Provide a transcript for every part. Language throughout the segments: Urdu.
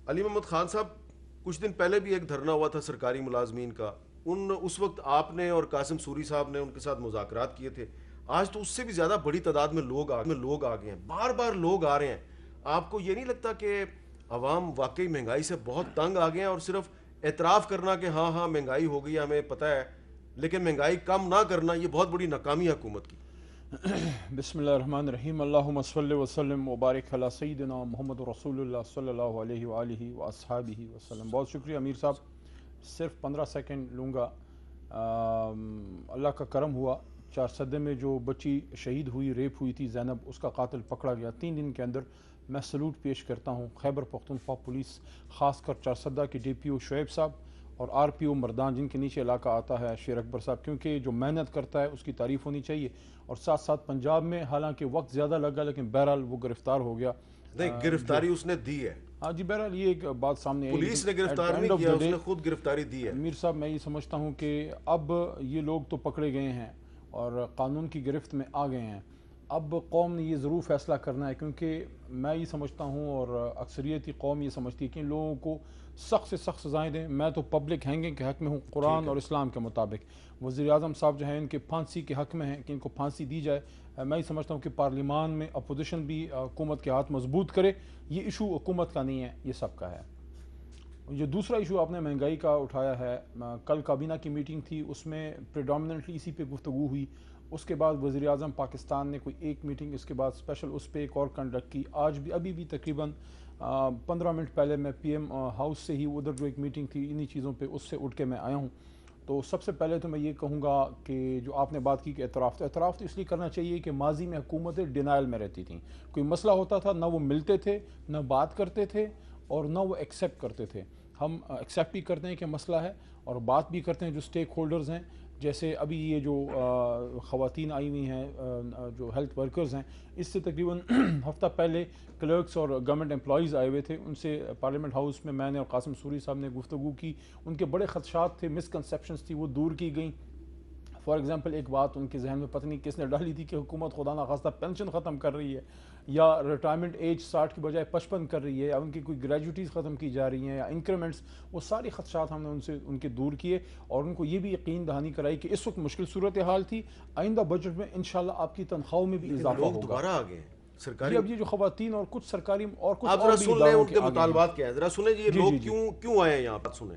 علی محمد خان صاحب، کچھ دن پہلے بھی ایک دھرنا ہوا تھا سرکاری ملازمین کا، اس وقت آپ نے اور قاسم سوری صاحب نے ان کے ساتھ مذاکرات کیے تھے. آج تو اس سے بھی زیادہ بڑی تعداد میں لوگ آ گئے ہیں، بار بار لوگ آ رہے ہیں. آپ کو یہ نہیں لگتا کہ عوام واقعی مہنگائی سے بہت تنگ آ گئے ہیں، اور صرف اعتراف کرنا کہ ہاں ہاں مہنگائی ہو گئی ہمیں پتہ ہے، لیکن مہنگائی کم نہ کرنا، یہ بہت بڑی ناکامی ہے حکومت کی؟ بسم اللہ الرحمن الرحیم، اللہم صلی وسلم وبارک علی سیدنا محمد رسول اللہ صلی اللہ علیہ وآلہ واصحابہ وسلم. بہت شکریہ امیر صاحب. صرف 15 سیکنڈ لوں گا. اللہ کا کرم ہوا، چارسدے میں جو بچی شہید ہوئی، ریپ ہوئی تھی زینب، اس کا قاتل پکڑا گیا 3 دن کے اندر. میں سلوٹ پیش کرتا ہوں خیبر پختونخوا پولیس، خاص کر چارسدہ کے ڈی پی او شعیب صاحب اور آر پی او مردان، جن کے نیچے علاقہ آتا ہے شیر اکبر صاحب، کیونکہ جو محنت کرتا ہے اس کی تعریف ہونی چاہیے. اور ساتھ ساتھ پنجاب میں حالانکہ وقت زیادہ لگا، لیکن بہرحال وہ گرفتار ہو گیا. نہیں، گرفتاری اس نے دی ہے. ہاں جی، بہرحال یہ ایک بات سامنے آئی، پولیس نے گرفتار نہیں کیا، اس نے خود گرفتاری دی ہے. امیر صاحب میں یہ سمجھتا ہوں کہ اب یہ لوگ تو پکڑے گئے ہیں اور قانون کی گرفت میں آ گئے ہیں. اب قوم نے یہ ضرور فیصلہ کرنا ہے، کیونکہ میں یہ سمجھتا ہوں اور اکثریتی قوم یہ سمجھتی ہے کہ ان لوگوں کو سخت سے سخت سزائیں دیں. میں تو پبلک ہینگنگ کے حق میں ہوں قرآن اور اسلام کے مطابق. وزیر اعظم صاحب جو ہیں ان کے پھانسی کے حق میں ہیں کہ ان کو پھانسی دی جائے. میں یہ سمجھتا ہوں کہ پارلیمان میں اپوزیشن بھی حکومت کے ہاتھ مضبوط کرے. یہ ایشو حکومت کا نہیں ہے، یہ سب کا ہے. جو دوسرا ایشو آپ نے مہنگائی کا اٹھایا ہے، کل کابینہ کی میٹنگ تھی، اس میں پریڈومننٹلی اسی پہ گفتگو ہوئی. اس کے بعد وزیر اعظم پاکستان نے کوئی ایک میٹنگ، اس کے بعد اسپیشل اس پہ ایک اور کنڈکٹ کی. آج بھی ابھی بھی تقریباً 15 منٹ پہلے میں پی ایم ہاؤس سے ہی ادھر جو ایک میٹنگ تھی انہی چیزوں پہ، اس سے اٹھ کے میں آیا ہوں. تو سب سے پہلے تو میں یہ کہوں گا کہ جو آپ نے بات کی کہ اعتراف تو اس لیے کرنا چاہیے کہ ماضی میں حکومتیں ڈینائل میں رہتی تھیں. کوئی مسئلہ ہوتا تھا نہ وہ ملتے تھے، نہ بات کرتے تھے، اور نہ وہ ایکسیپٹ کرتے تھے. ہم ایکسیپٹ بھی کرتے ہیں کہ مسئلہ ہے اور بات بھی کرتے ہیں جو سٹیک ہولڈرز ہیں. جیسے ابھی یہ جو خواتین آئی ہوئی ہیں جو ہیلتھ ورکرز ہیں، اس سے تقریباً ہفتہ پہلے کلرکس اور گورنمنٹ امپلائیز آئے ہوئے تھے. ان سے پارلیمنٹ ہاؤس میں نے اور قاسم سوری صاحب نے گفتگو کی. ان کے بڑے خدشات تھے، مسکنسیپشنز تھی، وہ دور کی گئیں. فار ایگزامپل ایک بات ان کے ذہن میں پتہ نہیں کس نے ڈالی تھی کہ حکومت خدا نخواستہ پینشن ختم کر رہی ہے، یا ریٹائرمنٹ ایج 60 کی بجائے 55 کر رہی ہے، یا ان کی کوئی گریجویٹیز ختم کی جا رہی ہیں، یا انکریمنٹس. وہ ساری خدشات ہم نے ان کے دور کیے اور ان کو یہ بھی یقین دہانی کرائی کہ اس وقت مشکل صورتحال تھی، آئندہ بجٹ میں انشاءاللہ آپ کی تنخواہوں میں بھی اضافہ ہوگا. دوبارہ آ گئے سرکاری. اب یہ جو خواتین اور کچھ سرکاری اور کچھ آپ اور ذرا بھی سن لیں اداروں ان کے مطالبات کیا ہیں، ذرا سنیں یہ لوگ کیوں آئے ہیں یہاں پر. سنیں.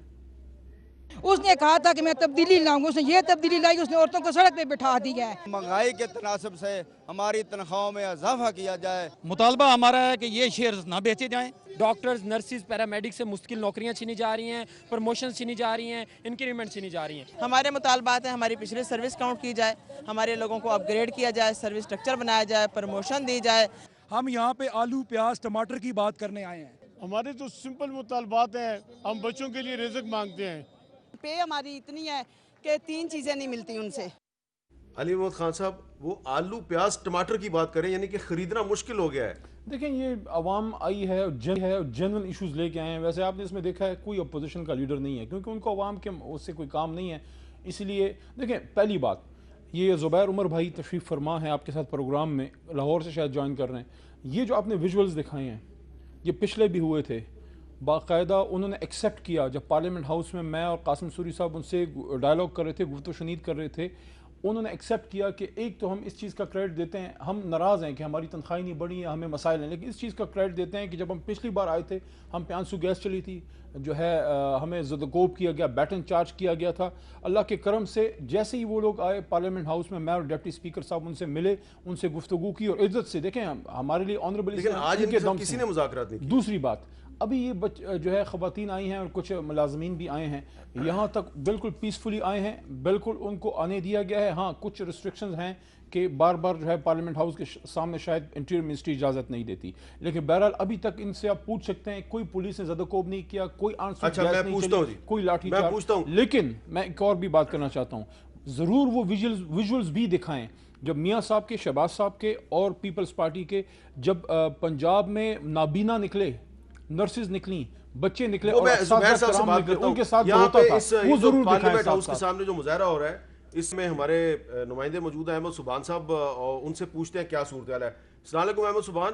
اس نے کہا تھا کہ میں تبدیلی لاؤں گا، اس نے یہ تبدیلی لائی، اس نے عورتوں کو سڑک پہ بٹھا دیا ہے. مہنگائی کے تناسب سے ہماری تنخواہوں میں اضافہ کیا جائے. مطالبہ ہمارا ہے کہ یہ شیئرز نہ بیچے جائیں. ڈاکٹرز، نرسز، پیرامیڈک سے مستقل نوکریاں چھینی جا رہی ہیں، پروموشن چھینی جا رہی ہیں، انکریمنٹ چھینی جا رہی ہیں. ہمارے مطالبات ہیں ہماری پچھلی سروس کاؤنٹ کی جائے، ہمارے لوگوں کو اپ گریڈ کیا جائے، سروس اسٹرکچر بنایا جائے، پروموشن دی جائے. ہم یہاں پہ آلو، پیاز، ٹماٹر کی بات کرنے آئے ہیں. ہمارے تو سمپل مطالبات ہیں، ہم بچوں کے لیے رزق مانگتے ہیں. پے ہماری اتنی ہے کہ 3 چیزیں نہیں ملتی ان سے. علی محمد خان صاحب، وہ آلو پیاز ٹماٹر کی بات کریں، یعنی کہ خریدنا مشکل ہو گیا ہے. دیکھیں یہ عوام آئی ہے جنرل ایشوز لے کے آئے ہیں. ویسے آپ نے اس میں دیکھا ہے کوئی اپوزیشن کا لیڈر نہیں ہے، کیونکہ ان کو عوام کے اس سے کوئی کام نہیں ہے. اس لیے دیکھیں، پہلی بات یہ زبیر عمر بھائی تشریف فرما ہیں آپ کے ساتھ پروگرام میں، لاہور سے شاید جوائن کر رہے ہیں. یہ جو آپ نے ویژولز دکھائے ہیں یہ پچھلے بھی ہوئے تھے. باقاعدہ انہوں نے ایکسیپٹ کیا جب پارلیمنٹ ہاؤس میں اور قاسم سوری صاحب ان سے ڈائلاگ کر رہے تھے، گفت و شنید کر رہے تھے. انہوں نے ایکسیپٹ کیا کہ ایک تو ہم اس چیز کا کریڈٹ دیتے ہیں، ہم ناراض ہیں کہ ہماری تنخواہیں نہیں بڑھی ہیں، ہمیں مسائل ہیں، لیکن اس چیز کا کریڈٹ دیتے ہیں کہ جب ہم پچھلی بار آئے تھے ہم پہ آنسو گیس چلی تھی، جو ہے ہمیں زدکوب کیا گیا، بیٹن چارج کیا گیا تھا. اللہ کے کرم سے جیسے ہی وہ لوگ آئے پارلیمنٹ ہاؤس میں اور ڈپٹی اسپیکر صاحب ان سے ملے، ان سے گفتگو کی اور عزت سے. دیکھیں ہمارے لیے آنریبل، لیکن آج ان کے ساتھ کسی نے مذاکرات نہیں کی. دوسری بات، ابھی یہ جو ہے خواتین آئی ہیں اور کچھ ملازمین بھی آئے ہیں، یہاں تک بالکل پیسفلی آئے ہیں، بالکل ان کو آنے دیا گیا ہے. ہاں کچھ ریسٹرکشنز ہیں کہ بار بار جو ہے پارلیمنٹ ہاؤس کے سامنے شاید انٹیریئر منسٹری اجازت نہیں دیتی، لیکن بہرحال ابھی تک ان سے آپ پوچھ سکتے ہیں کوئی پولیس نے زدوکوب نہیں کیا، کوئی آنسر گیس نہیں چلی، کوئی لاٹھی چارج. لیکن میں ایک اور بھی بات کرنا چاہتا ہوں، ضرور وہ ویژولز بھی دکھائیں جب میاں صاحب کے، شہباز صاحب کے اور پیپلز پارٹی کے جب پنجاب میں نابینا نکلے، نرسز نکلیں، بچے نکلے اور اساتذہ کرام نکلے، ان کے ساتھ جو ہوتا تھا وہ ضرور دکھائیں. پارلیمنٹ ہاؤس کے سامنے جو مظاہرہ ہو رہا ہے اس میں ہمارے نمائندے موجود ہیں احمد سبحان صاحب، اور ان سے پوچھتے ہیں کیا صورتحال ہے. السلام علیکم احمد سبحان.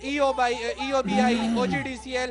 EOBI, OGDCL,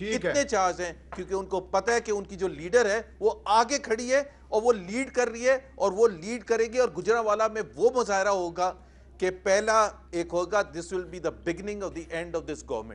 اتنے چارج ہیں کیونکہ ان کو پتہ ہے کہ ان کی جو لیڈر ہے وہ آگے کھڑی ہے اور وہ لیڈ کر رہی ہے اور وہ لیڈ کرے گی. اور گجرانوالہ میں وہ مظاہرہ ہوگا کہ پہلا ایک ہوگا, this will be the beginning of the end of this government.